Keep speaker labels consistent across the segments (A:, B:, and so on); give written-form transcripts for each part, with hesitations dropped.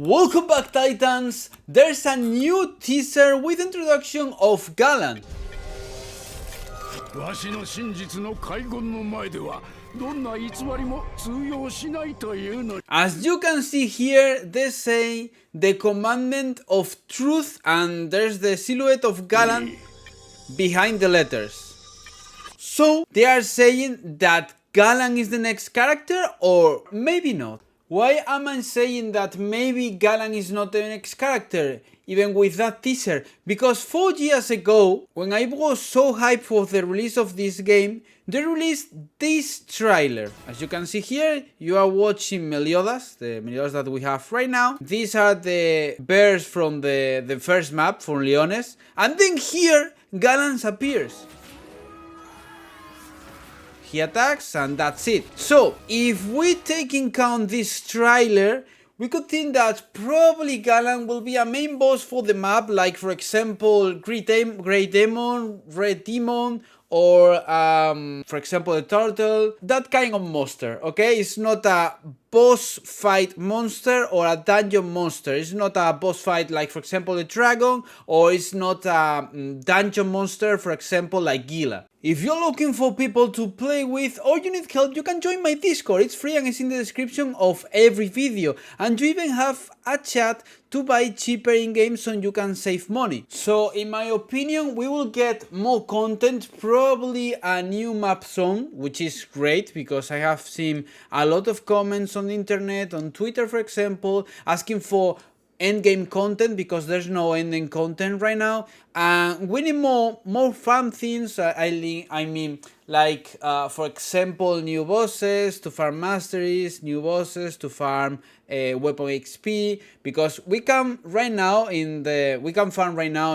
A: Welcome back, Titans! There's a new teaser with introduction of Galand. As you can see here, they say the commandment of truth, and there's the silhouette of Galand behind the letters. So they are saying that Galand is the next character, or maybe not. Why am I saying that maybe Galand is not the next character, even with that teaser? Because 4 years ago, when I was so hyped for the release of this game, they released this trailer. As you can see here, you are watching Meliodas, the Meliodas that we have right now. These are the bears from the first map, from Leones. And then here, Galand appears. He attacks and that's it. So, if we take in count this trailer, we could think that probably Galand will be a main boss for the map, like for example, Grey Demon, Red Demon, or for example a turtle, that kind of monster, okay? It's not a boss fight monster or a dungeon monster. It's not a boss fight like for example a dragon, or it's not a dungeon monster for example like Gila. If you're looking for people to play with or you need help, you can join my Discord. It's free and it's in the description of every video, and you even have a chat to buy cheaper in games so you can save money. So in my opinion, we will get more content, probably a new map zone, which is great because I have seen a lot of comments on the internet, on Twitter for example, asking for endgame content because there's no endgame content right now, and we need more fun things. I mean, like for example, new bosses to farm masteries, new bosses to farm weapon XP, because we can farm right now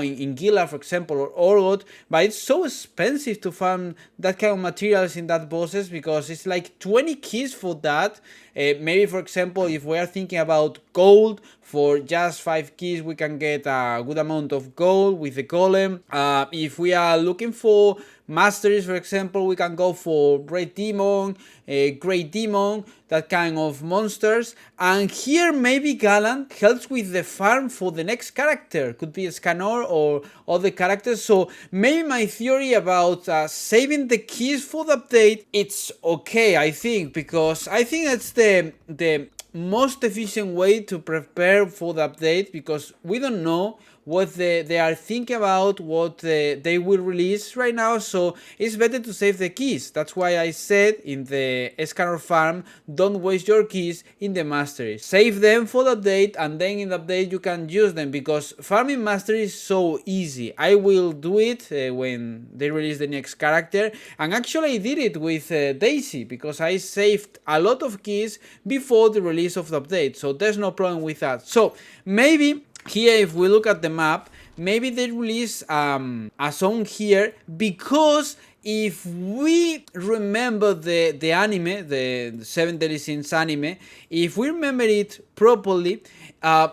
A: in Gila for example, or Orgot, but it's so expensive to farm that kind of materials in that bosses because it's like 20 keys for that. Maybe for example, if we are thinking about gold, for just 5 keys we can get a good amount of gold with the golem. If we are looking for masteries for example, we can go for Red Demon, Grey Demon, that kind of monsters. And here maybe Galand helps with the farm for the next character, could be Scanor or other characters. So maybe my theory about saving the keys for the update, it's okay, I think, because I think that's the most efficient way to prepare for the update, because we don't know what they are thinking about, what they will release right now, so it's better to save the keys. That's why I said in the Scanner farm, don't waste your keys in the masteries. Save them for the update, and then in the update you can use them, because farming mastery is so easy. I will do it when they release the next character, and actually I did it with Daisy, because I saved a lot of keys before the release of the update, so there's no problem with that. So maybe here, if we look at the map, maybe they release a zone here, because if we remember the anime, the 7 Deadly Sins anime, if we remember it properly,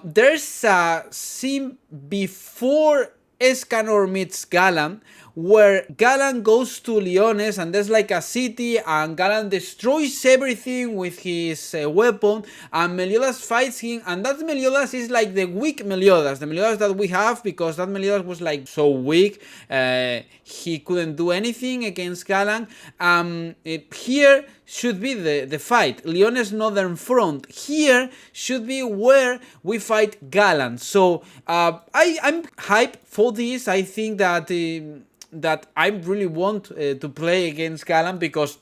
A: there's a scene before Escanor meets Galand, where Galand goes to Leones and there's like a city, and Galand destroys everything with his weapon, and Meliodas fights him, and that Meliodas is like the weak Meliodas, the Meliodas that we have, because that Meliodas was like so weak, he couldn't do anything against Galand. Here should be the fight, Leones Northern Front. Here should be where we fight Galand. So I'm hyped for this. I think that that I really want to play against Galand, because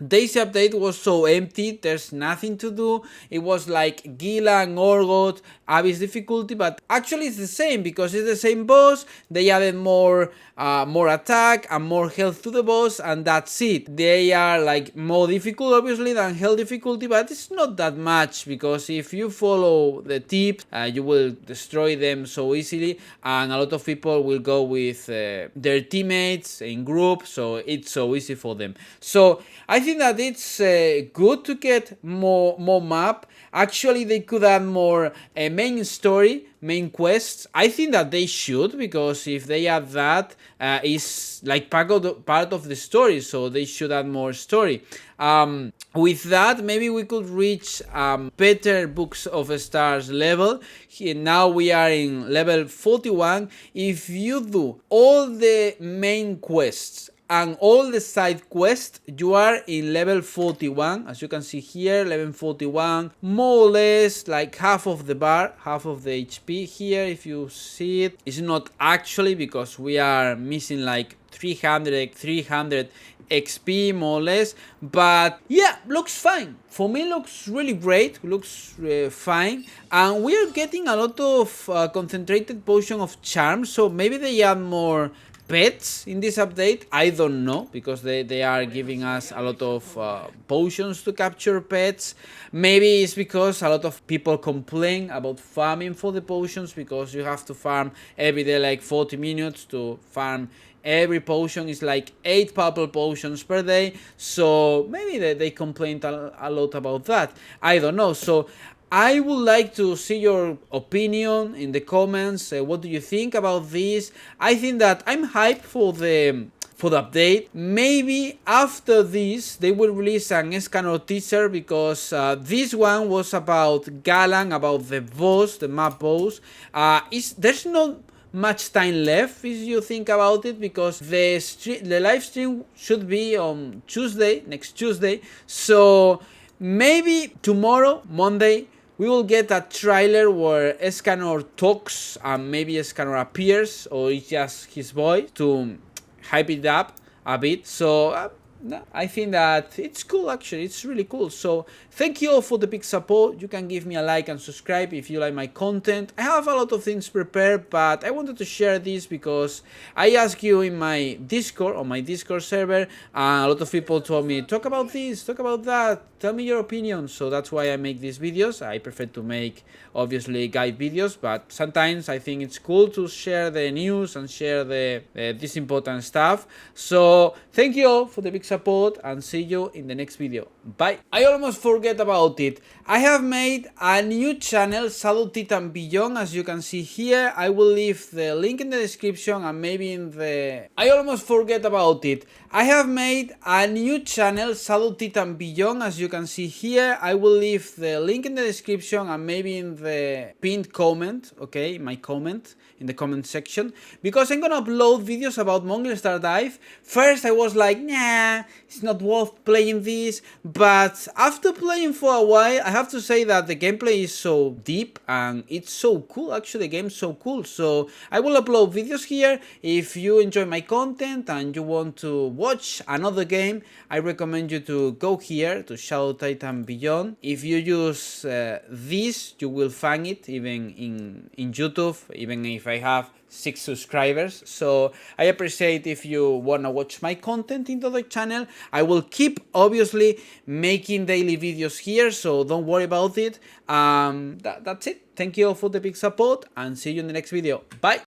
A: Daisy update was so empty, there's nothing to do. It was like Gila and Orgot, Abyss difficulty, but actually it's the same, because it's the same boss. They added more attack and more health to the boss, and that's it. They are like more difficult obviously than hell difficulty, but it's not that much, because if you follow the tip, you will destroy them so easily, and a lot of people will go with their teammates in group, so it's so easy for them. So I think think that it's good to get more map. Actually, they could add more main story, main quests. I think that they should, because if they add that, it's like part of the story, so they should add more story. With that, maybe we could reach better Books of Stars level. Now we are in level 41. If you do all the main quests and all the side quests, you are in level 41. As you can see here, level 41, more or less like half of the bar, half of the HP here. If you see it, it's not actually, because we are missing like 300 XP more or less, but yeah, looks fine. For me, looks really great, looks fine, and we are getting a lot of concentrated potion of charm, so maybe they add more pets in this update. I don't know, because they are giving us a lot of potions to capture pets. Maybe it's because a lot of people complain about farming for the potions, because you have to farm every day like 40 minutes to farm every potion. Is like 8 purple potions per day, so maybe they complained a lot about that. I don't know. So I would like to see your opinion in the comments. What do you think about this? I think that I'm hyped for the update. Maybe after this they will release an Escanor teaser, because this one was about Galand, about the boss, the map boss. There's not much time left if you think about it, because the live stream should be on Tuesday, next Tuesday. So maybe tomorrow, Monday, we will get a trailer where Escanor talks and maybe Escanor appears, or it's just his voice to hype it up a bit. So I think that it's cool, actually. It's really cool. So thank you all for the big support. You can give me a like and subscribe if you like my content. I have a lot of things prepared, but I wanted to share this because I asked you in my Discord, on my Discord server, and a lot of people told me, talk about this, talk about that, tell me your opinion. So that's why I make these videos. I prefer to make, obviously, guide videos, but sometimes I think it's cool to share the news and share this important stuff. So thank you all for the big support, and see you in the next video. Bye. I almost forget about it. I have made a new channel, Shadow Titan Beyond, as you can see here. I will leave the link in the description, and maybe in the... I almost forget about it. I have made a new channel, Shadow Titan Beyond, as you can see here. I will leave the link in the description, and maybe in the pinned comment, okay, my comment, in the comment section, because I'm gonna upload videos about Mongol Star Dive. First I was like, nah, it's not worth playing this, but after playing for a while, I have to say that the gameplay is so deep and it's so cool. Actually, the game's so cool, so I will upload videos here. If you enjoy my content and you want to watch another game, I recommend you to go here to Shadow Titan Beyond. If you use this, you will find it even in YouTube, even if I have 6 subscribers. So I appreciate if you wanna watch my content in the other channel. I will keep, obviously, making daily videos here, so don't worry about it. That's it. Thank you all for the big support, and see you in the next video. Bye.